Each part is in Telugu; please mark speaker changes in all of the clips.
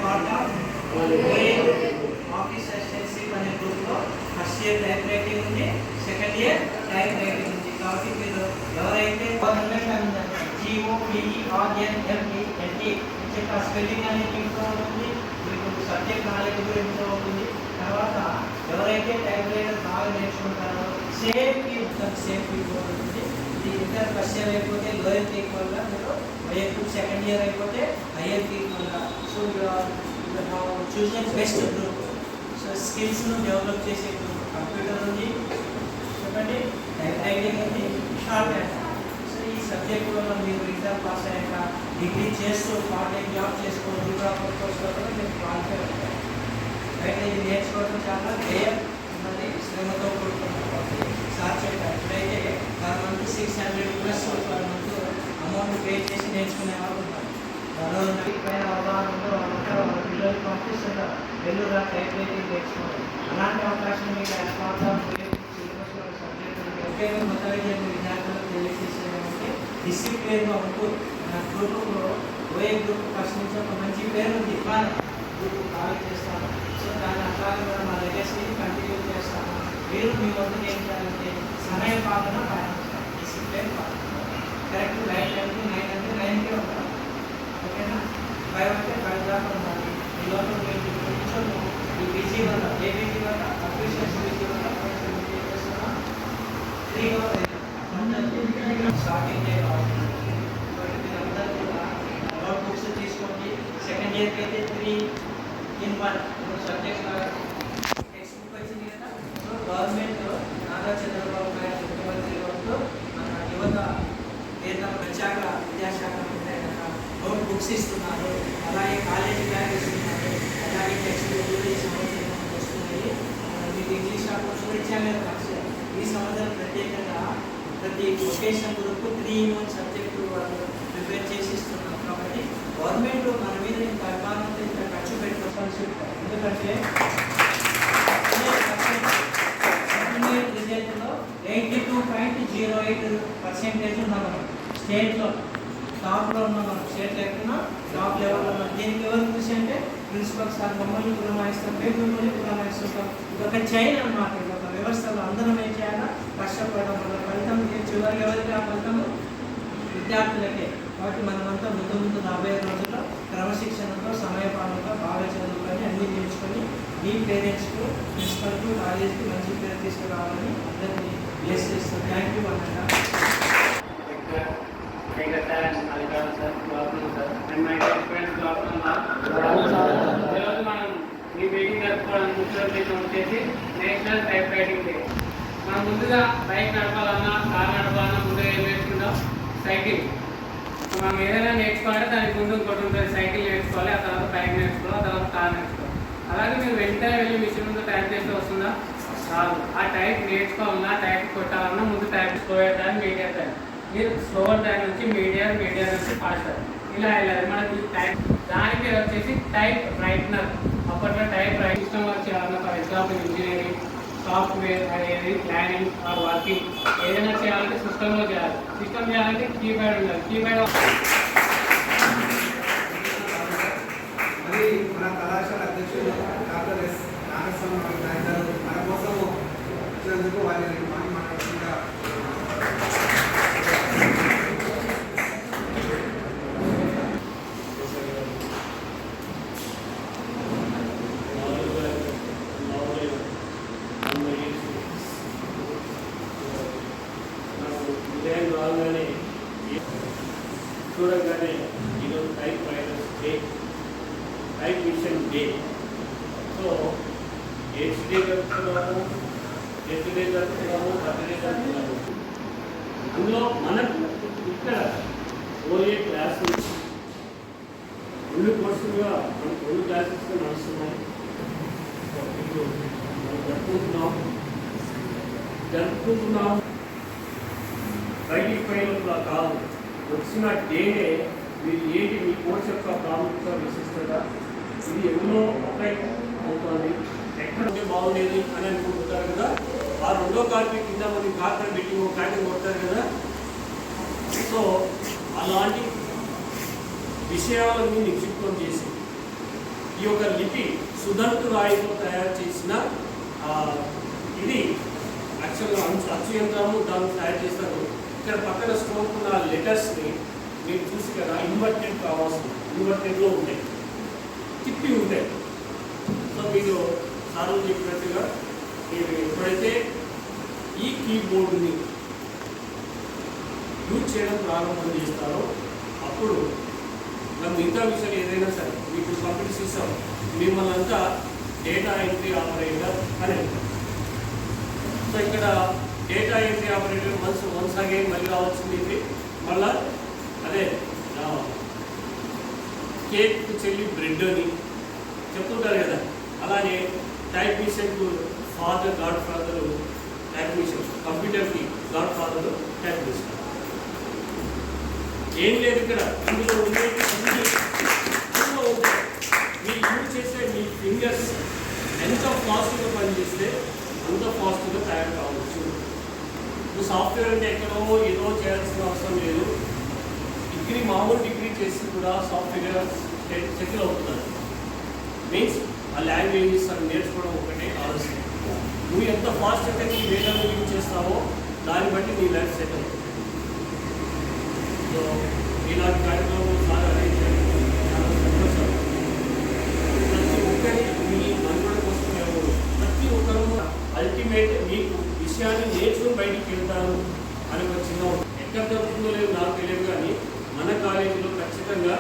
Speaker 1: పార్ట్ ఆఫ్ ఆఫీస్ అసిస్టెన్సీ అనే గ్రూప్లో ఫస్ట్ ఇయర్ టైప్ రైటింగ్ ఉంది, సెకండ్ ఇయర్ టైప్ రైటింగ్ ఉంది. కాబట్టి మీరు ఎవరైతే GOPERNMENT చెప్పి స్పెల్లింగ్ అనేది ఇంట్లో ఉంటుంది, మీకు సబ్జెక్ట్ నాలెడ్జ్ కూడా ఇంట్లో ఉంటుంది. తర్వాత ఎవరైతే టైప్ రైటర్ బాగా నేర్చుకుంటారో సేమ్ కీబోర్డ్ ఉంటుంది. ఇది ఇంటర్ ఫస్ట్ ఇయర్ అయిపోతే లోయర్ ఈక్వల్గా మీరు హైయర్ గ్రూప్, సెకండ్ ఇయర్ అయిపోతే హైయర్ ఈక్వల్గా. సో చూసిన బెస్ట్ గ్రూప్. సో స్కిల్స్ను డెవలప్ చేసే గ్రూప్ కంప్యూటర్ ఉంది, చెప్పండి, టైప్ రైటింగ్ ఉంది, షార్ట్ హ్యాండ్. సో ఈ సబ్జెక్ట్ వల్ల మీరు ఇంటర్ పాస్ అయ్యాక డిగ్రీ చేస్తూ పార్ట్ టైం జాబ్ చేసుకోవచ్చు, ప్రాపర్ కోర్సులో కూడా మీరు క్వాలిఫై అవుతారు. అయితే ఇది నేర్చుకోవడం చాలా వ్యయం ఉన్నది, శ్రమతో కూడుకున్నటువంటి. సార్ చెప్పారు ఇప్పుడైతే per month 600 plus per month amount pay చేసి నేర్చుకునే వాళ్ళు ఉన్నారు. పైన అవగాహనలో వాళ్ళ పిల్లలు పంపిస్తున్నారు, వెల్లురా టైప్ రైటింగ్ నేర్చుకోవాలి. అలాంటి అవకాశం మీకు సిలబస్ సబ్జెక్ట్ ఒకే మత విద్యార్థులకు తెలియజేసేదంటే డిసిప్లిన్గా ఉంటూ నా గ్రూప్లో ఓఏ గ్రూప్ ఫస్ట్ నుంచి ఒక మంచి పేరు ఉంది, గ్రూప్ కాల్ చేస్తాను. సో దాని అట్లాగే కూడా మా లెగసీని కంటిన్యూ చేస్తాను. మీరు మీ వద్ద ఏం చేయాలంటే సమయ పాలన పాటించాలి, డిసిప్లిన్ పాటించాలి. కరెక్ట్ 9 అంటే 9 అంటే 9కే ఉండాలి, ఓకేనా? 5 అంటే 5 దాకా ఉండాలి. ఈ లోపల మీరు కొంచెం ఈ బిజీ వల్ల ఏ బిజీ వల్ల అప్రిషియేషన్ బిజీ వల్ల కొంచెం ఏం చేస్తున్నా 3 అవర్స్ స్టార్టింగ్ కావాలి. మీరు అందరూ కూడా నోట్ బుక్స్ తీసుకోండి. సెకండ్ ఇయర్కి అయితే 3-in-1 సబ్జెక్ట్స్ లాగా టెక్స్ట్ బుక్ వచ్చింది కదా. సో గవర్నమెంట్ నారా చంద్రబాబు నాయుడు ముఖ్యమంత్రి గారితో మన యువత వేతన ప్రత్యేక విద్యాశాఖ నోట్ బుక్స్ ఇస్తున్నారు, అలాగే కాలేజీ బ్యాగ్ ఇస్తున్నారు, అలాగే టెక్స్ట్ బుక్లు ఈ సంవత్సరం వస్తున్నాయి. మీకు ఇంగ్లీష్ కోర్స్ కూడా ఇచ్చాము కదా. ఈ సంవత్సరం ప్రత్యేకంగా ప్రతి వొకేషనల్ గ్రూప్ 3-in-1 సబ్జెక్టు వాళ్ళు ప్రిపేర్ చేసి ఇస్తున్నారు. కాబట్టి గవర్నమెంట్ మన మీద ఇంత అభిమానంతో ఇంత ఖర్చు పెట్టుకోవాల్సి ఉంటుంది. ఎందుకంటే రిజల్ట్లో 82.08% ఉన్నాం మనం, స్టేట్లో టాప్లో ఉన్నాం మనం. స్టేట్ లేకుండా టాప్ లెవెల్లో ఉన్నాం. దీనికి ఎవరు కృషి అంటే ప్రిన్సిపల్ సార్ మమ్మల్ని పురమాయిస్తాం, మేము మిమ్మల్ని పురమాయిస్తుంటాం. ఇదొక చైన్ అన్నమాట, ఇదొక వ్యవస్థలో అందరం ఏం చేయాలా, కష్టపడడం వల్ల ఫలితం చివరికి ఎవరికి ఆ ఫలితం విద్యార్థులకే. కాబట్టి మనమంతా ముందు రాబోయే రోజుల్లో క్రమశిక్షణతో సమయపాలనతో బాగా చదువుకొని అన్నీ నేర్చుకొని మీ పేరెంట్స్కు, ప్రిన్సిపల్కు, కాలేజీకి మంచి పేరు తీసుకురావాలని అందరినీ బ్లెస్ చేస్తాం. థ్యాంక్ యూ అన్నమాట.
Speaker 2: మనం ఈ మీటింగ్ జరుపుకోవడానికి ముఖ్య ఉద్దేశం వచ్చేసి నేషనల్ టైప్ రైటింగ్ డే. మనం ముందుగా బైక్ నడపాలన్నా, కార్ నడపాలన్నా ముందుగా ఏం నేర్చుకుంటాం? సైకిల్. మనం ఏదైనా నేర్చుకోవాలంటే దానికి ముందు ఇంకోటి ఉంటుంది, సైకిల్ నేర్చుకోవాలి, ఆ తర్వాత బైక్ నేర్చుకోవాలి, ఆ తర్వాత కార్ నేర్చుకోవాలి. అలాగే మీరు వెంటనే వెళ్ళి మిషన్ ముందు టైప్ చేస్తే వస్తుందా? రాదు. ఆ టైప్ నేర్చుకోవాలన్నా, టైప్ కొట్టాలన్నా ముందు టైప్ స్లోయర్ దాన్ని మీడియర్ దాన్ని, మీరు స్లోవర్ దాని నుంచి మీడియర్ నుంచి ఫాస్టర్, ఇలా వెళ్ళాలి. మనకి టైప్ దానికి వచ్చేసి టైప్ రైట్నర్. అప్పట్లో టైప్ రైట్ సిస్టమ్ వర్క్ చేయాలన్నా, ఫర్ ఎగ్జాంపుల్ ఇంజనీరింగ్, సాఫ్ట్వేర్ అనేది ప్లానింగ్ ఆర్ వర్కింగ్ ఏదైనా చేయాలంటే సిస్టంలో చేయాలి. సిస్టమ్ చేయాలంటే కీప్యాడ్ ఉండాలి. కీప్యాడ్
Speaker 3: మరి మన కళాశాల అధ్యక్షులు డాక్టర్ ఎస్ నాగస్వామి గారు మన కోసం వచ్చినందుకు వారిని మాట్లాడుతుందా
Speaker 4: చూడగానే ఈరోజు typewriters day, type machine day. So AIDS day జరుపుతున్నాము, డెత్ డే జరుపుతున్నాము, బర్త్డే జరుపుతున్నాము. అందులో మనకు ఇక్కడ ఓఏ క్లాసు రెండు కోర్సులుగా మనకు 2 క్లాసెస్ నడుస్తున్నాయి. ఇప్పుడు మనం జరుపుకుంటున్నాం బయటికి పోయినప్పుడు కాదు, వచ్చిన డేనే మీరు ఏంటి మీ కోర్స్ యొక్క ప్రాముఖ్యత విశిష్టత ఇది ఎన్నో అప్లై అవుతుంది. ఎక్కడ బాగుండేది అని అనుకుంటున్నారు కదా, ఆ 2వ కాపీ కింద మనకి కార్పొరేట్ మీటింగ్ ప్యాకింగ్ కొడతారు కదా. సో అలాంటి విషయాలని నిక్షిప్తం చేసి ఈ యొక్క లిపి సుధర్తు రాయితో తయారు చేసిన ఇది యాక్చువల్గా అచ్చు యంత్రము దాన్ని తయారు చేస్తారు. ఇక్కడ పక్కన స్టోన్ ఉన్న లెటర్స్ని మీరు చూసి కదా ఇన్వర్టెడ్ కావాల్సింది, ఇన్వర్టెడ్లో ఉంటాయి, తిప్పి ఉంటాయి. సో మీరు సార్లు చెప్పినట్టుగా మీరు ఎప్పుడైతే ఈ కీబోర్డుని యూజ్ చేయడం ప్రారంభం చేస్తారో అప్పుడు మిగతా విషయాలు ఏదైనా సరే మీకు కంప్యూటర్ సిస్టమ్ మిమ్మల్ని అంతా డేటా ఎంట్రీ ఆపరేటర్ అని అంటారు. సో ఇక్కడ data entry operator once again మళ్ళీ రావాల్సింది ఇది మళ్ళా అదే కేక్ చెల్లి బ్రెడ్ అని చెప్తుంటారు కదా, అలాగే type machine father godfather type machine, కంప్యూటర్కి గాడ్ ఫాదర్ టైప్ మిషన్. ఏం లేదు ఇక్కడ ఇందులో ఉండేది మీరు యూజ్ చేసే మీ ఫింగర్స్ ఎంత ఫాస్ట్గా పనిచేస్తే అంత ఫాస్ట్గా తయారు కావచ్చు. ఇప్పుడు సాఫ్ట్వేర్ అంటే ఎక్కడో ఏదో చేయాల్సిన అవసరం లేదు. మామూలు డిగ్రీ చేసి కూడా సాఫ్ట్వేర్ సెటిల్ అవుతున్నారు. మీన్స్ ఆ లాంగ్వేజెస్ అని నేర్చుకోవడం ఒకటే ఆలస్యం. నువ్వు ఎంత ఫాస్ట్ అయితే నీ వేదాన్ని యూజ్ చేస్తావో దాన్ని బట్టి నీ లైఫ్ సెట్ అవుతుంది. సో ఇలాంటి కార్యక్రమం చాలా అరేంజ్ చేయడం చాలా సంతోషం. ప్రతి ఒక్కరి మీ మనుగడ కోసం మేము ప్రతి ఒక్కరు అల్టిమేట్ మీకు విషయాన్ని నేర్చుకుని బయటికి వెళ్తాను అని ఒక చిన్న ఎక్కడ జరుగుతుందో లేదు నాకు తెలియదు, కానీ మన కాలేజీలో ఖచ్చితంగా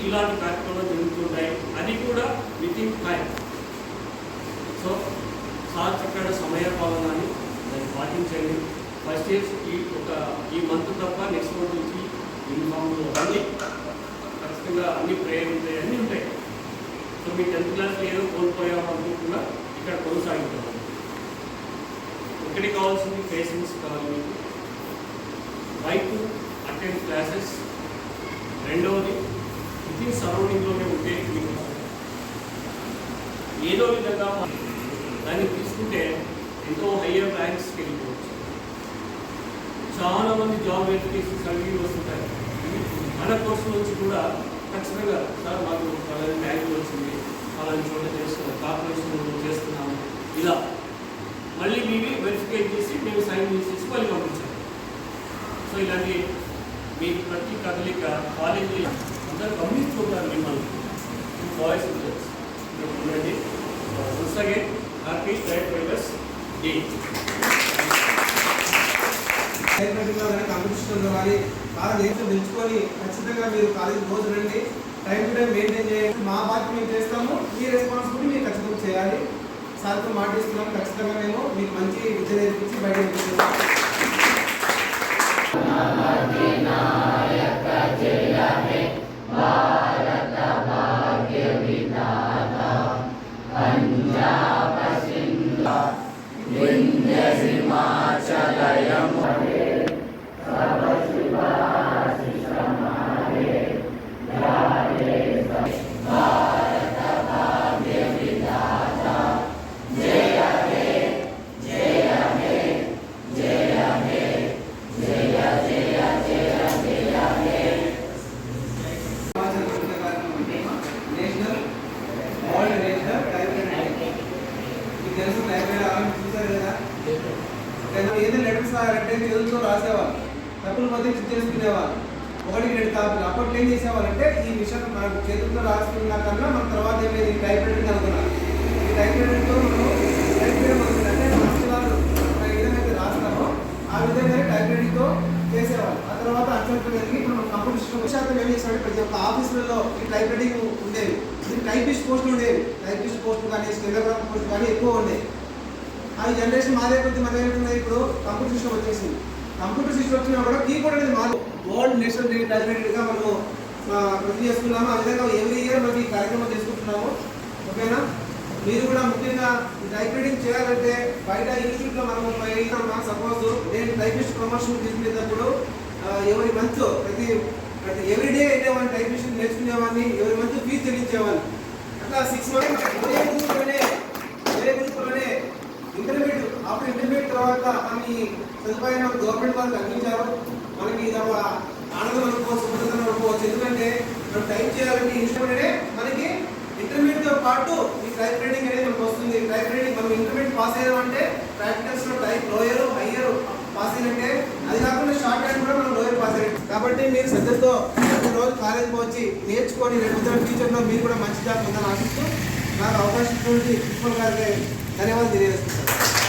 Speaker 4: ఇలాంటి కార్యక్రమాలు జరుగుతుంటాయి. అది కూడా with in time. So sir చెప్పాడు సమయ పాలనని దాన్ని పాటించండి. ఫస్ట్ ఇయర్స్ ఈ మంత్ తప్ప నెక్స్ట్ మంత్ నుంచి యూనిఫామ్లు అన్నీ ఖచ్చితంగా అన్ని ప్రేయర్ ఉంటాయి, అన్నీ ఉంటాయి. సో మీ 10th క్లాస్లో ఏదో కోల్పోయాము అనుకుంటున్నా ఇక్కడ కొనసాగుతాము. ఒకటి కావాల్సింది పేషెన్స్ కావాలి మీకు, రైట్ టు అటెండ్ క్లాసెస్. రెండవది వితిన్ సరౌండింగ్లోనే ఉంటే మీకు ఏదో విధంగా దాన్ని తీసుకుంటే ఎంతో హయ్యర్ ర్యాంక్స్కి వెళ్ళిపోవచ్చు. చాలామంది జాబ్ వెరిఫికేషన్ సర్వీలు వస్తుంటాయి. మన కోర్సు నుంచి కూడా ఖచ్చితంగా సార్ మాకు అలాంటి ర్యాంకులు వచ్చింది, అలాంటి చోట చేస్తున్నాం, కార్పొరేషన్ చేస్తున్నాము, ఇలా మళ్ళీ మీవి వెరిఫికేట్ చేసి మేము సైన్ చేసేసి మళ్ళీ పంపించాము. సో ఇలాంటి మీ ప్రతి కదలిక కాలేజీ అందరూ గమనిస్తుంటారు మిమ్మల్ని. బాయ్స్ గర్ల్స్ ఉండండి. Once again happy great wellness day.
Speaker 3: కాంపిటీషన్లో కానీ బాగా నిలుచుకొని ఖచ్చితంగా మీరు కాలేజీ రోజు రండి, టైం టు టైం మెయింటైన్ చేయండి. మా బాధ్యత మేము చేస్తాము, మీ రెస్పాన్సిబిలిటీ మీరు ఖచ్చితంగా చేయాలి. సార్తో మాటిస్తున్నాము, ఖచ్చితంగా మేము మీకు మంచి విద్య నేర్పించి బయట ఏదైనా లెటర్స్ రాయాలంటే చేతులతో రాసేవాళ్ళు, తప్పులు మధ్య చెక్ చేసుకునేవాళ్ళు, 1-2 కాపీలు. అప్పట్లో ఏం చేసేవాళ్ళంటే ఈ విషయం మనకు చేతులతో రాసుకున్నా కన్నా మన తర్వాత ఏమైంది టైప్ రైటింగ్ అనుకున్నాను. ఈ టైప్ రైటింగ్తో మనం టైప్ చేయడం అంటే అక్షరాలు ఏదైతే రాస్తామో ఆ విధంగా టైప్ రైటింగ్తో చేసేవాళ్ళు. ఆ తర్వాత అక్షరాలు కలిగి ఇప్పుడు మనం కంప్యూటర్ సిస్టమ్ శాతం ఏం చేసామంటే ప్రతి ఒక్క ఆఫీసులలో ఈ టైప్ రైటింగ్ ఉండేవి. ఇది టైపిస్ట్ పోస్టులు ఉండేవి, టైపిస్ట్ పోస్టులు కానీ స్టెనోగ్రాఫర్ పోస్టులు కానీ ఎక్కువ ఉండేవి. ఆ జనరేషన్ మాదే కొద్ది మన ఉన్నాయి. ఇప్పుడు కంప్యూటర్ సిస్టమ్ వచ్చేసింది. కంప్యూటర్ సిస్టమ్ వచ్చినా కూడా కీబోర్డ్ అనేది మాది వరల్డ్ నేషనల్ డే డెసిగ్నేటెడ్గా మనము ప్రతి చేసుకున్నాము. ఆ విధంగా ఎవ్రీ ఇయర్ మనకి ఈ కార్యక్రమం చేసుకుంటున్నాము. ఓకేనా? మీరు కూడా ముఖ్యంగా టైప్ రైటింగ్ చేయాలంటే బయట ఇన్స్టిట్యూట్లో మనము సపోజ్ నేను టైపిస్ట్ ప్రమోషన్ తీసుకునేటప్పుడు ఎవరి మంత్ ప్రతి ఎవ్రీడే వెళ్ళేవాడిని, టైపిస్ట్ నేర్చుకునేవాడిని, ఎవరి మంత్ ఫీజు చెల్లించేవాడిని. అట్లా 6 months వేరే గ్రూప్లోనే ఇంటర్మీడియట్ ఆఫ్టర్ ఇంటర్మీడియట్ తర్వాత అని సదుపాయం గవర్నమెంట్ వాళ్ళు అందించారు. మనకి ఇది ఆనందం అనుకోవచ్చు, సుఖం అనుకోవచ్చు. ఎందుకంటే మనం టైప్ చేయాలంటే ఇన్స్ట్రుమెంటే మనకి పాటు ఈ టైప్ రైటింగ్ అనేది మనకు వస్తుంది. టైప్ రైటింగ్ మనం ఇంటర్మీడియట్ పాస్ అయ్యామంటే ప్రాక్టికల్స్ లో టైప్ లోయర్ హయ్యర్ పాస్ అయినట్టే. అది కాకుండా షార్ట్ హ్యాండ్ కూడా మనం లోయర్ పాస్ అయ్యాం. కాబట్టి మీరు శ్రద్ధతో ప్రతిరోజు కాలేజీకి వచ్చి నేర్చుకొని రేపు ఫ్యూచర్లో మీరు కూడా మంచి జాబ్ పొందాలని ఆశిస్తూ నాకు అవకాశం ఇచ్చినటువంటి ప్రిన్సిపల్ గారికి ధన్యవాదాలు తెలియజేస్తున్నాను.